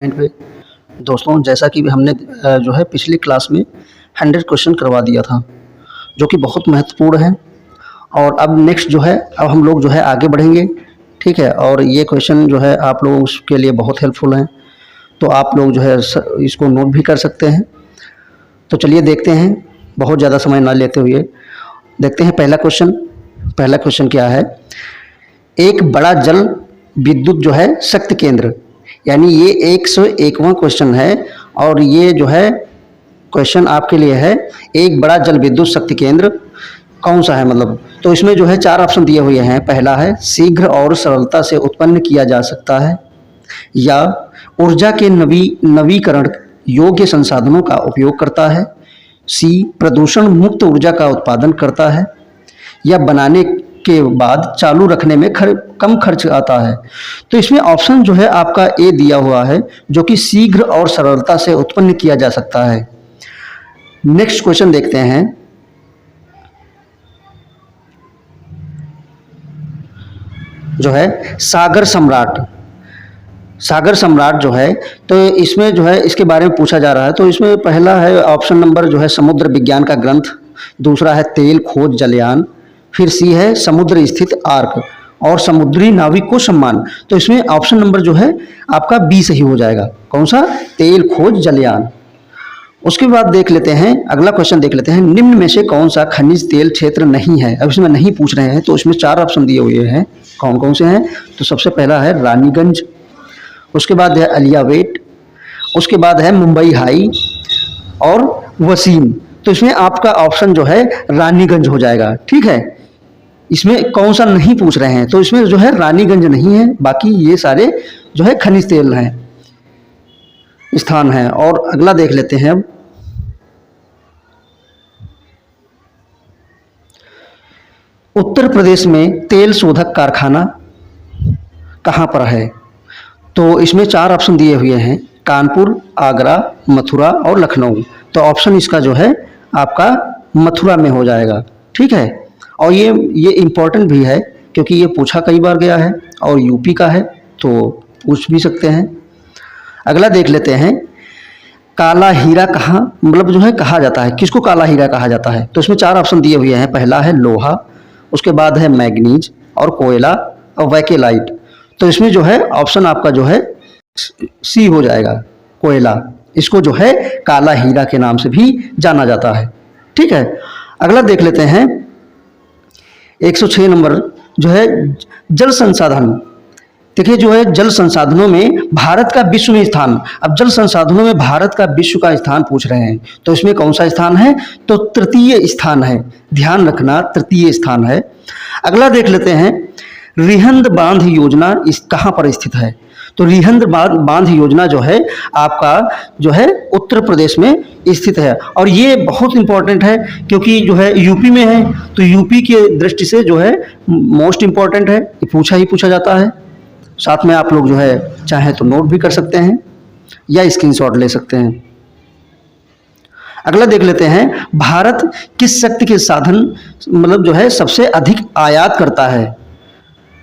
पे दोस्तों, जैसा कि हमने जो है पिछली क्लास में 100 क्वेश्चन करवा दिया था, जो कि बहुत महत्वपूर्ण है। और अब नेक्स्ट जो है, अब हम लोग जो है आगे बढ़ेंगे, ठीक है। और ये क्वेश्चन जो है आप लोगों के लिए बहुत हेल्पफुल हैं, तो आप लोग जो है इसको नोट भी कर सकते हैं। तो चलिए देखते हैं, बहुत ज़्यादा समय ना लेते हुए देखते हैं पहला क्वेश्चन। पहला क्वेश्चन क्या है? एक बड़ा जल विद्युत जो है शक्ति केंद्र, यानी ये 101वां क्वेश्चन है। और ये जो है क्वेश्चन आपके लिए है, एक बड़ा जल विद्युत शक्ति केंद्र कौन सा है, मतलब। तो इसमें जो है 4 ऑप्शन दिए हुए हैं। पहला है शीघ्र और सरलता से उत्पन्न किया जा सकता है, या ऊर्जा के नवीकरण योग्य संसाधनों का उपयोग करता है, सी प्रदूषण मुक्त ऊर्जा का उत्पादन करता है, या बनाने के बाद चालू रखने में कम खर्च आता है। तो इसमें ऑप्शन जो है आपका ए दिया हुआ है, जो कि शीघ्र और सरलता से उत्पन्न किया जा सकता है। नेक्स्ट क्वेश्चन देखते हैं। जो है सागर सम्राट, सागर सम्राट जो है, तो इसमें जो है इसके बारे में पूछा जा रहा है। तो इसमें पहला है ऑप्शन नंबर जो है समुद्र विज्ञान का ग्रंथ, दूसरा है तेल खोज जलयान, फिर सी है समुद्र स्थित आर्क, और समुद्री नाविक को सम्मान। तो इसमें ऑप्शन नंबर जो है आपका बी सही हो जाएगा। कौन सा? तेल खोज जलयान। उसके बाद देख लेते हैं, अगला क्वेश्चन देख लेते हैं। निम्न में से कौन सा खनिज तेल क्षेत्र नहीं है? अब इसमें नहीं पूछ रहे हैं, तो इसमें 4 ऑप्शन दिए हुए हैं। कौन कौन से हैं? तो सबसे पहला है रानीगंज, उसके बाद है अलियावेट, उसके बाद है मुंबई हाई, और वसीम। तो इसमें आपका ऑप्शन जो है रानीगंज हो जाएगा, ठीक है। इसमें कौन सा नहीं पूछ रहे हैं, तो इसमें जो है रानीगंज नहीं है, बाकी ये सारे जो है खनिज तेल हैं, स्थान हैं। और अगला देख लेते हैं अब। उत्तर प्रदेश में तेल शोधक कारखाना कहाँ पर है? तो इसमें 4 ऑप्शन दिए हुए हैं, कानपुर, आगरा, मथुरा और लखनऊ। तो ऑप्शन इसका जो है आपका मथुरा में हो जाएगा, ठीक है। और ये इम्पोर्टेंट भी है, क्योंकि ये पूछा कई बार गया है और यूपी का है, तो पूछ भी सकते हैं। अगला देख लेते हैं, काला हीरा कहाँ मतलब जो है कहा जाता है, किसको काला हीरा कहा जाता है? तो इसमें 4 ऑप्शन दिए हुए हैं। पहला है लोहा, उसके बाद है मैग्नीज और कोयला और वैकेलाइट। तो इसमें जो है ऑप्शन आपका जो है सी हो जाएगा, कोयला। इसको जो है काला हीरा के नाम से भी जाना जाता है, ठीक है। अगला देख लेते हैं, 106 नंबर जो है जल संसाधन। देखिए जो है जल संसाधनों में भारत का विश्व में स्थान। अब जल संसाधनों में भारत का विश्व का स्थान पूछ रहे हैं, तो इसमें कौन सा स्थान है? तो तृतीय स्थान है, ध्यान रखना, तृतीय स्थान है। अगला देख लेते हैं, रिहंद बांध योजना इस कहाँ पर स्थित है? तो रिहंद बांध योजना जो है आपका जो है उत्तर प्रदेश में स्थित है। और ये बहुत इंपॉर्टेंट है, क्योंकि जो है यूपी में है, तो यूपी के दृष्टि से जो है मोस्ट इंपॉर्टेंट है, ये पूछा जाता है। साथ में आप लोग जो है चाहे तो नोट भी कर सकते हैं या स्क्रीनशॉट ले सकते हैं। अगला देख लेते हैं, भारत किस शक्ति के साधन मतलब जो है सबसे अधिक आयात करता है?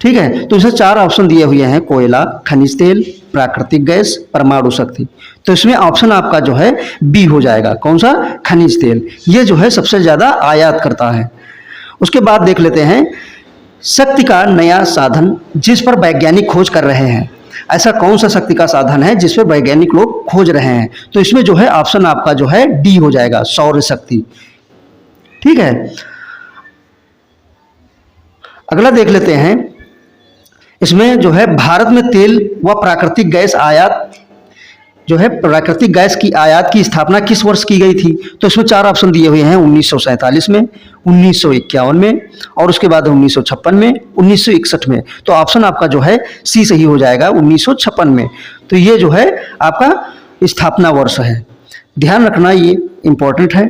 ठीक है, तो इसमें 4 ऑप्शन दिए हुए हैं, कोयला, खनिज तेल, प्राकृतिक गैस, परमाणु शक्ति। तो इसमें ऑप्शन आपका जो है बी हो जाएगा। कौन सा? खनिज तेल। ये जो है सबसे ज्यादा आयात करता है। उसके बाद देख लेते हैं, शक्ति का नया साधन जिस पर वैज्ञानिक खोज कर रहे हैं। ऐसा कौन सा शक्ति का साधन है जिस पर वैज्ञानिक लोग खोज रहे हैं? तो इसमें जो है ऑप्शन आपका जो है डी हो जाएगा, सौर शक्ति, ठीक है। अगला देख लेते हैं, इसमें जो है भारत में तेल व प्राकृतिक गैस आयात जो है प्राकृतिक गैस की आयात की स्थापना किस वर्ष की गई थी? तो इसमें 4 ऑप्शन दिए हुए हैं, 1947 में, 1951 में, और उसके बाद 1956 में, 1961 में। तो ऑप्शन आपका जो है सी सही हो जाएगा, 1956 में। तो ये जो है आपका स्थापना वर्ष है, ध्यान रखना, ये इंपॉर्टेंट है।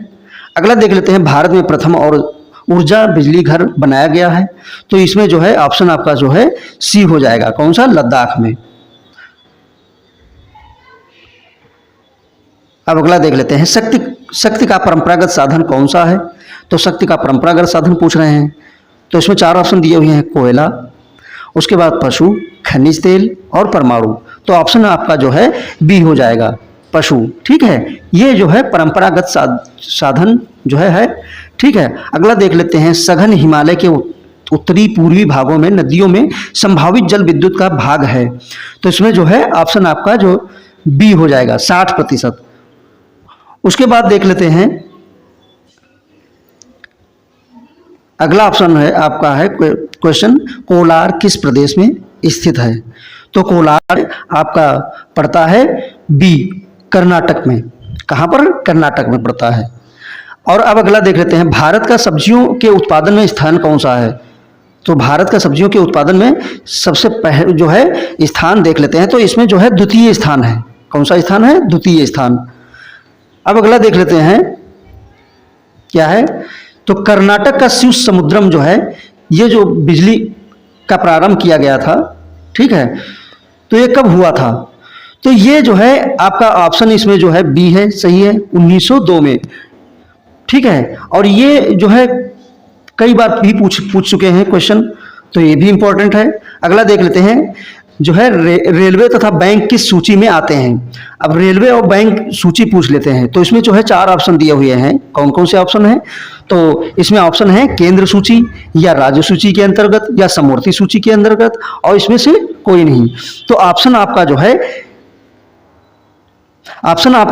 अगला देख लेते हैं, भारत में प्रथम और ऊर्जा बिजली घर बनाया गया है। तो इसमें जो है ऑप्शन आपका जो है सी हो जाएगा। कौन सा? लद्दाख में। अब अगला देख लेते हैं, शक्ति का परंपरागत साधन कौन सा है? तो शक्ति का परंपरागत साधन पूछ रहे हैं, तो इसमें 4 ऑप्शन दिए हुए हैं, कोयला, उसके बाद पशु, खनिज तेल और परमाणु। तो ऑप्शन आपका जो है बी हो जाएगा, पशु। ठीक है, ये जो है परंपरागत साधन जो है। ठीक है, अगला देख लेते हैं, सघन हिमालय के उत्तरी पूर्वी भागों में नदियों में संभावित जल विद्युत का भाग है। तो इसमें जो है ऑप्शन आपका जो बी हो जाएगा, 60%। उसके बाद देख लेते हैं, अगला ऑप्शन है आपका है क्वेश्चन, कोलार किस प्रदेश में स्थित है? तो कोलार आपका पड़ता है बी, कर्नाटक में। कहां पर? कर्नाटक में पड़ता है। और अब अगला देख लेते हैं, भारत का सब्जियों के उत्पादन में स्थान कौन सा है? तो भारत का सब्जियों के उत्पादन में सबसे पहले जो है स्थान देख लेते हैं, तो इसमें जो है द्वितीय स्थान है। कौन सा स्थान है? द्वितीय स्थान। अब अगला देख लेते हैं, क्या है? तो कर्नाटक का शिव समुद्रम जो है, ये जो बिजली का प्रारंभ किया गया था, ठीक है, तो ये कब हुआ था? तो ये जो है आपका ऑप्शन इसमें जो है बी है, सही है, 1902 में। ठीक है, और ये जो है कई बार भी पूछ चुके हैं क्वेश्चन, तो ये भी इंपॉर्टेंट है। अगला देख लेते हैं, जो है रेलवे तथा बैंक किस सूची में आते हैं? अब रेलवे और बैंक सूची पूछ लेते हैं, तो इसमें जो है 4 ऑप्शन दिए हुए हैं। कौन कौन से ऑप्शन हैं? तो इसमें ऑप्शन है केंद्र सूची, या राज्य सूची के अंतर्गत, या समवर्ती सूची के अंतर्गत, और इसमें से कोई नहीं। तो ऑप्शन आपका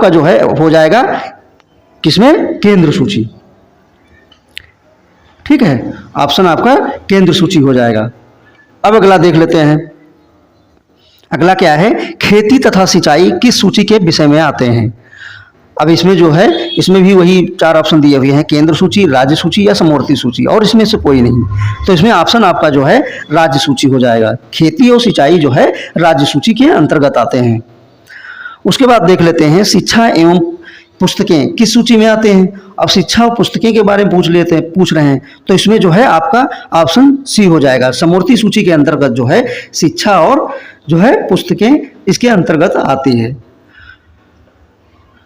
जो है हो जाएगा किसमें? केंद्र सूची। ठीक है, ऑप्शन आपका केंद्र सूची हो जाएगा। अब अगला देख लेते हैं, अगला क्या है? खेती तथा सिंचाई किस सूची के विषय में आते हैं? अब इसमें जो है, इसमें भी वही 4 ऑप्शन दिए हुए हैं, केंद्र सूची, राज्य सूची, या समवर्ती सूची, और इसमें से कोई नहीं। तो इसमें ऑप्शन आपका जो है राज्य सूची हो जाएगा। खेती और सिंचाई जो है राज्य सूची के अंतर्गत आते हैं। उसके बाद देख लेते हैं, शिक्षा एवं पुस्तकें किस सूची में आते हैं? अब शिक्षा और पुस्तकें के बारे में पूछ रहे हैं, तो इसमें जो है आपका ऑप्शन सी हो जाएगा, समवर्ती सूची के अंतर्गत जो है शिक्षा और जो है पुस्तकें इसके अंतर्गत आती है।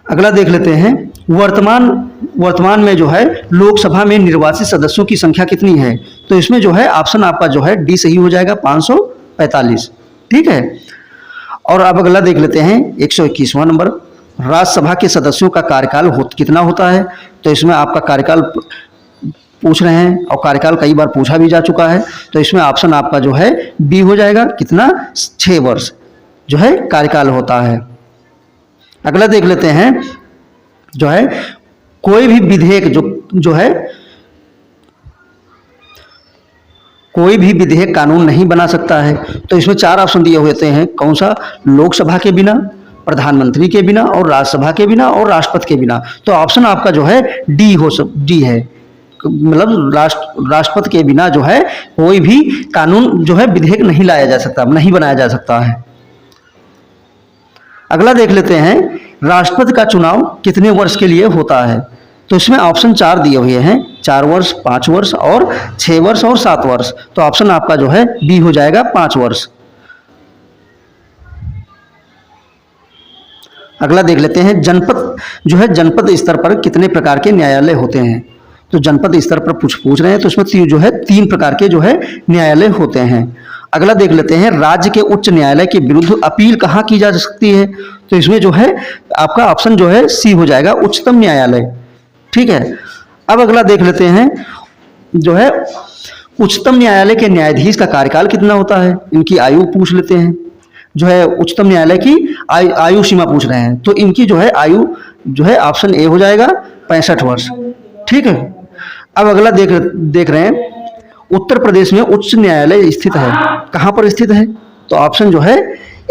अगला देख लेते हैं, वर्तमान में जो है लोकसभा में निर्वाचित सदस्यों की संख्या कितनी है? तो इसमें जो है ऑप्शन आपका जो है डी सही हो जाएगा, 545। ठीक है, और अब अगला देख लेते हैं, 121वां नंबर, राज्यसभा के सदस्यों का कार्यकाल कितना होता है? तो इसमें आपका कार्यकाल पूछ रहे हैं, और कार्यकाल कई बार पूछा भी जा चुका है, तो इसमें ऑप्शन आपका जो है बी हो जाएगा, कितना? 6 वर्ष जो है कार्यकाल होता है। अगला देख लेते हैं, जो है कोई भी विधेयक कोई भी विधेयक कानून नहीं बना सकता है। तो इसमें 4 ऑप्शन दिए हुए हैं, कौन सा? लोकसभा के बिना, प्रधानमंत्री के बिना, और राज्यसभा के बिना, और राष्ट्रपति के बिना। तो ऑप्शन आपका जो है डी है, मतलब राष्ट्रपति के बिना जो है कोई भी कानून जो है विधेयक नहीं लाया जा सकता, नहीं बनाया जा सकता है। अगला देख लेते हैं, राष्ट्रपति का चुनाव कितने वर्ष के लिए होता है? तो इसमें ऑप्शन 4 दिए हुए हैं, 4 वर्ष, 5 वर्ष, और 6 वर्ष, और 7 वर्ष। तो ऑप्शन आपका जो है बी हो जाएगा, 5 वर्ष। अगला देख लेते हैं, जनपद स्तर पर कितने प्रकार के न्यायालय होते हैं? तो जनपद स्तर पर पूछ रहे हैं, तो इसमें जो है 3 प्रकार के जो है न्यायालय होते हैं। अगला देख लेते हैं, राज्य के उच्च न्यायालय के विरुद्ध अपील कहाँ की जा सकती है? तो इसमें जो है आपका ऑप्शन जो है सी हो जाएगा, उच्चतम न्यायालय। ठीक है, अब अगला देख लेते हैं, जो है उच्चतम न्यायालय के न्यायाधीश का कार्यकाल कितना होता है? इनकी आयु पूछ लेते हैं, जो है उच्चतम न्यायालय की आयु सीमा पूछ रहे हैं, तो इनकी जो है आयु जो है ऑप्शन ए हो जाएगा, 65 वर्ष। ठीक है, अब अगला देख रहे हैं, उत्तर प्रदेश में उच्च न्यायालय स्थित है, कहां पर स्थित है? तो ऑप्शन जो है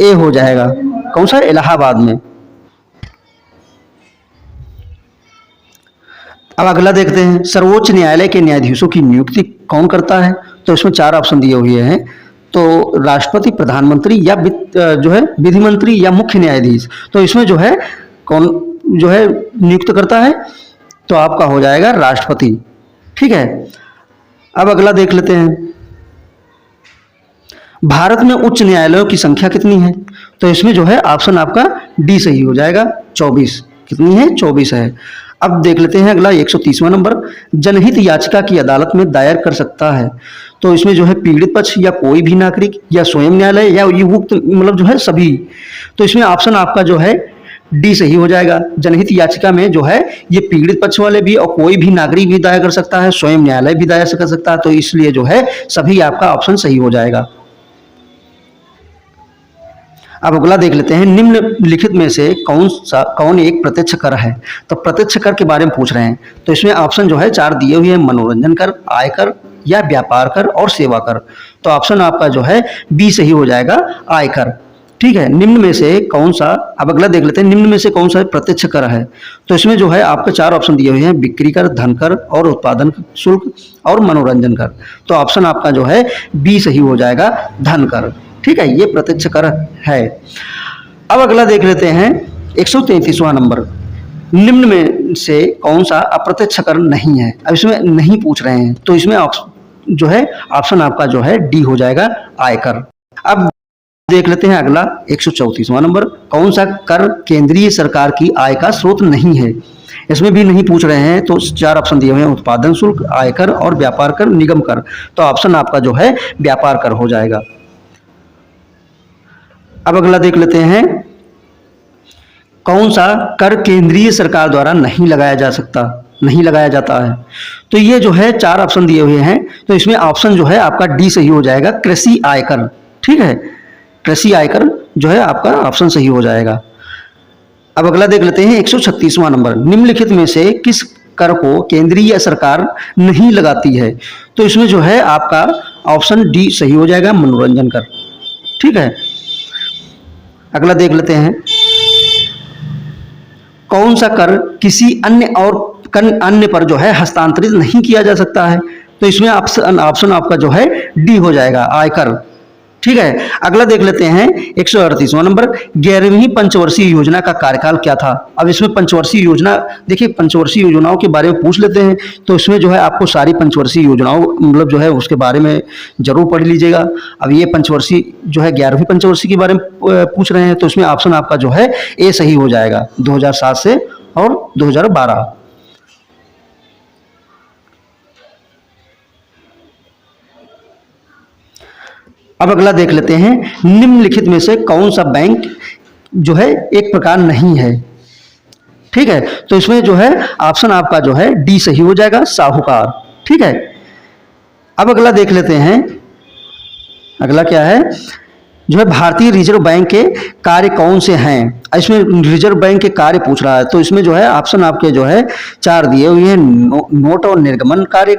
ए हो जाएगा, कौन सा? इलाहाबाद में। अब अगला देखते हैं, सर्वोच्च न्यायालय के न्यायाधीशों की नियुक्ति कौन करता है? तो इसमें 4 ऑप्शन दिए हुए हैं, तो राष्ट्रपति, प्रधानमंत्री, या जो है विधि मंत्री, या मुख्य न्यायाधीश। तो इसमें जो है कौन जो है नियुक्त करता है? तो आपका हो जाएगा राष्ट्रपति। ठीक है, अब अगला देख लेते हैं, भारत में उच्च न्यायालयों की संख्या कितनी है? तो इसमें जो है ऑप्शन आपका डी सही हो जाएगा, 24। कितनी है? 24 है। अब देख लेते हैं अगला 130वां नंबर, जनहित याचिका की अदालत में दायर कर सकता है। तो इसमें जो है पीड़ित पक्ष या कोई भी नागरिक या स्वयं न्यायालय या युक्त मतलब जो है सभी। तो इसमें ऑप्शन आपका जो है डी सही हो जाएगा। जनहित याचिका में जो है ये पीड़ित पक्ष वाले भी और कोई भी नागरिक भी दायर कर सकता है, स्वयं न्यायालय भी दायर कर सकता है, तो इसलिए जो है सभी आपका ऑप्शन सही हो जाएगा। अब अगला देख लेते हैं, निम्नलिखित में से कौन एक प्रत्यक्ष कर है। तो प्रत्यक्ष कर के बारे में पूछ रहे हैं, तो इसमें ऑप्शन जो है 4 दिए हुए हैं, मनोरंजन कर, आयकर या व्यापार कर और सेवा कर। तो ऑप्शन आपका जो है बी सही हो जाएगा, आयकर। ठीक है, निम्न में से कौन सा, अब अगला देख लेते हैं, निम्न में से कौन सा प्रत्यक्ष कर है। तो इसमें जो है आपके 4 ऑप्शन दिए हुए हैं, बिक्री कर, धन कर और उत्पादन शुल्क और मनोरंजन कर। तो ऑप्शन आपका जो है बी सही हो जाएगा, धन कर। ठीक है, ये प्रत्यक्ष कर है। अब अगला देख लेते हैं 133वां नंबर, निम्न में से कौन सा अप्रत्यक्ष कर नहीं है। अब इसमें नहीं पूछ रहे हैं, तो इसमें जो है ऑप्शन आपका जो है डी हो जाएगा, आयकर। अब देख लेते हैं अगला 134वां नंबर, कौन सा कर केंद्रीय सरकार की आय का स्रोत नहीं है। इसमें भी नहीं पूछ रहे हैं, तो 4 ऑप्शन दिए हुए हैं, उत्पादन शुल्क, आयकर और व्यापार कर, निगम कर। तो ऑप्शन आपका जो है व्यापार कर हो जाएगा। अब अगला देख लेते हैं, कौन सा कर केंद्रीय सरकार द्वारा नहीं लगाया जा सकता, नहीं लगाया जाता है। तो ये जो है 4 ऑप्शन दिए हुए हैं, तो इसमें ऑप्शन जो है आपका डी सही हो जाएगा, कृषि आयकर। ठीक है, कृषि आयकर जो है आपका ऑप्शन सही हो जाएगा। अब अगला देख लेते हैं 136वां नंबर, निम्नलिखित में से किस कर को केंद्रीय सरकार नहीं लगाती है। तो इसमें जो है आपका ऑप्शन डी सही हो जाएगा, मनोरंजन कर। ठीक है, अगला देख लेते हैं, कौन सा कर किसी अन्य पर जो है हस्तांतरित नहीं किया जा सकता है। तो इसमें ऑप्शन आपका जो है डी हो जाएगा, आयकर। ठीक है, अगला देख लेते हैं 138वां नंबर, 11वीं पंचवर्षीय योजना का कार्यकाल क्या था। अब इसमें पंचवर्षीय योजना, देखिए पंचवर्षीय योजनाओं के बारे में पूछ लेते हैं, तो इसमें जो है आपको सारी पंचवर्षीय योजनाओं मतलब जो है उसके बारे में जरूर पढ़ लीजिएगा। अब ये पंचवर्षीय जो है 11वीं पंचवर्षीय के बारे में पूछ रहे हैं, तो इसमें ऑप्शन आपका जो है ए सही हो जाएगा, 2007 से और 2012। अब अगला देख लेते हैं, निम्नलिखित में से कौन सा बैंक जो है एक प्रकार नहीं है। ठीक है, तो इसमें जो है ऑप्शन आपका जो है डी सही हो जाएगा, साहूकार। ठीक है, अब अगला देख लेते हैं, अगला क्या है, जो है भारतीय रिजर्व बैंक के कार्य कौन से हैं। इसमें रिजर्व बैंक के कार्य पूछ रहा है, तो इसमें जो है ऑप्शन आपके जो है 4 दिए हुए हैं, नोट और निर्गमन कार्य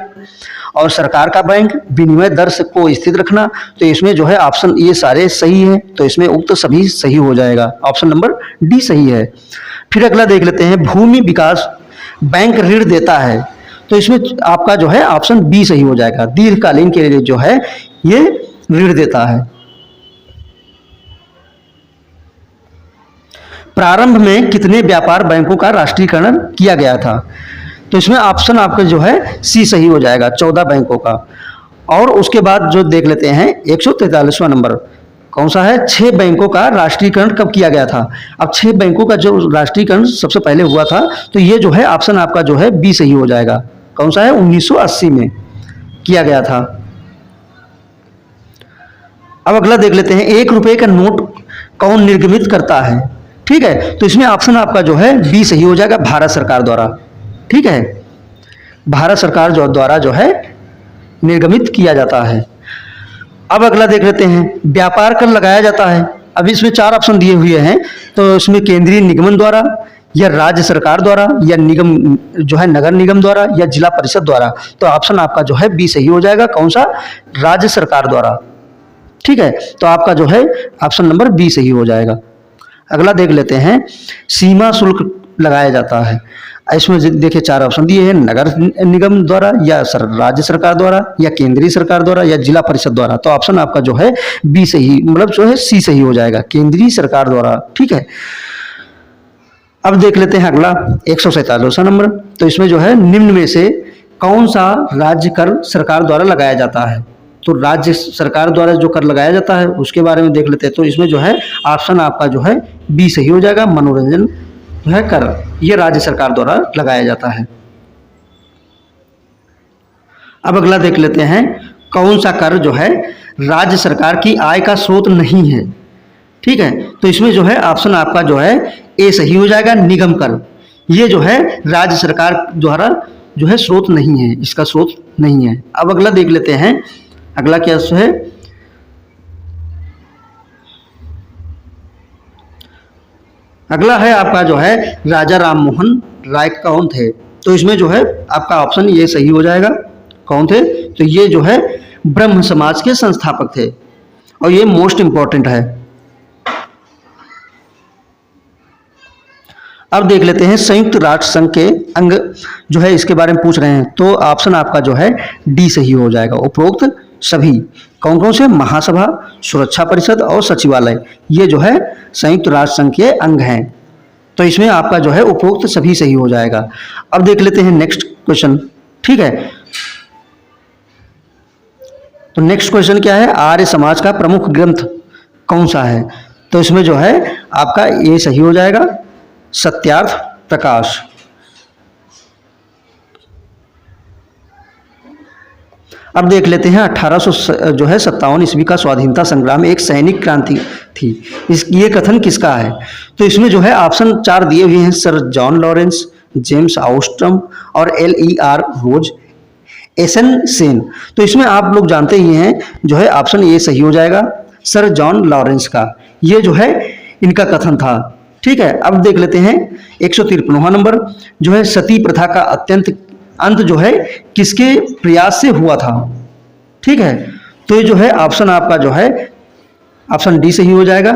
और सरकार का बैंक, विनिमय दर को स्थिर रखना। तो इसमें जो है ऑप्शन ये सारे सही हैं, तो इसमें उक्त सभी सही हो जाएगा, ऑप्शन नंबर डी सही है। फिर अगला देख लेते हैं, भूमि विकास बैंक ऋण देता है। तो इसमें आपका जो है ऑप्शन बी सही हो जाएगा, दीर्घकालीन के लिए जो है ये ऋण देता है। प्रारंभ में कितने व्यापार बैंकों का राष्ट्रीयकरण किया गया था। तो इसमें ऑप्शन आपका जो है सी सही हो जाएगा, 14 बैंकों का। और उसके बाद जो देख लेते हैं 143वां नंबर, कौन सा है, 6 बैंकों का राष्ट्रीयकरण कब किया गया था। अब 6 बैंकों का जो राष्ट्रीयकरण सबसे पहले हुआ था, तो ये जो है ऑप्शन आपका जो है बी सही हो जाएगा, कौन सा है, 1980 में किया गया था। अब अगला देख लेते हैं, 1 रुपए का नोट कौन निर्गमित करता है। ठीक है, तो इसमें ऑप्शन आपका जो है बी सही हो जाएगा, भारत सरकार द्वारा। ठीक है, भारत सरकार द्वारा जो है निर्गमित किया जाता है। अब अगला देख लेते हैं, व्यापार कर लगाया जाता है। अब इसमें 4 ऑप्शन दिए हुए हैं, तो इसमें केंद्रीय निगमन द्वारा या राज्य सरकार द्वारा या निगम जो है नगर निगम द्वारा या जिला परिषद द्वारा। तो ऑप्शन आपका जो है बी सही हो जाएगा, कौन सा, राज्य सरकार द्वारा। ठीक है, तो आपका जो है ऑप्शन नंबर बी सही हो जाएगा। अगला देख लेते हैं, सीमा शुल्क लगाया जाता है। इसमें देखिए 4 ऑप्शन दिए हैं, नगर निगम द्वारा या राज्य सरकार द्वारा या केंद्रीय सरकार द्वारा या जिला परिषद द्वारा। तो ऑप्शन आपका जो है बी सही, मतलब जो है सी सही हो जाएगा, केंद्रीय सरकार द्वारा। ठीक है, अब देख लेते हैं अगला 147वां नंबर, तो इसमें जो है निम्न में से कौन सा राज्य कर सरकार द्वारा लगाया जाता है। तो राज्य सरकार द्वारा जो कर लगाया जाता है उसके बारे में देख लेते हैं, तो इसमें जो है ऑप्शन आपका जो है बी सही हो जाएगा, मनोरंजन जो है कर, ये राज्य सरकार द्वारा लगाया जाता है। अब अगला देख लेते हैं, कौन सा कर जो है राज्य सरकार की आय का स्रोत नहीं है। ठीक है, तो इसमें जो है ऑप्शन आपका जो है ए सही हो जाएगा, निगम कर। ये जो है राज्य सरकार द्वारा जो है स्रोत नहीं है, इसका स्रोत नहीं है। अब अगला देख लेते हैं, अगला क्या है, अगला है आपका जो है राजा राम मोहन राय कौन थे। तो इसमें जो है आपका ऑप्शन ये सही हो जाएगा, कौन थे, तो ये जो है ब्रह्म समाज के संस्थापक थे और ये मोस्ट इंपॉर्टेंट है। अब देख लेते हैं संयुक्त राष्ट्र संघ के अंग जो है इसके बारे में पूछ रहे हैं, तो ऑप्शन आपका जो है डी सही हो जाएगा। उपरोक्त सभी कौन कौन से, महासभा, सुरक्षा परिषद और सचिवालय, ये जो है संयुक्त राष्ट्र संघ के अंग हैं। तो इसमें आपका जो है उपरोक्त सभी सही हो जाएगा। अब देख लेते हैं नेक्स्ट क्वेश्चन। ठीक है, तो नेक्स्ट क्वेश्चन क्या है, आर्य समाज का प्रमुख ग्रंथ कौन सा है। तो इसमें जो है आपका ये सही हो जाएगा, सत्यार्थ प्रकाश। अब देख लेते हैं 1857 ईस्वी का स्वाधीनता संग्राम एक सैनिक क्रांति थी, ये कथन किसका है। तो इसमें जो है ऑप्शन 4 दिए हुए हैं, सर जॉन लॉरेंस, जेम्स आउस्ट्रम और LER रोज, एसन सेन। तो इसमें आप लोग जानते ही हैं जो है ऑप्शन ए सही हो जाएगा, सर जॉन लॉरेंस का, ये जो है इनका कथन था। ठीक है, अब देख लेते हैं 153वां नंबर जो है सती प्रथा का अंत जो है किसके प्रयास से हुआ था। ठीक है, तो ये जो है ऑप्शन आपका जो है ऑप्शन डी सही हो जाएगा।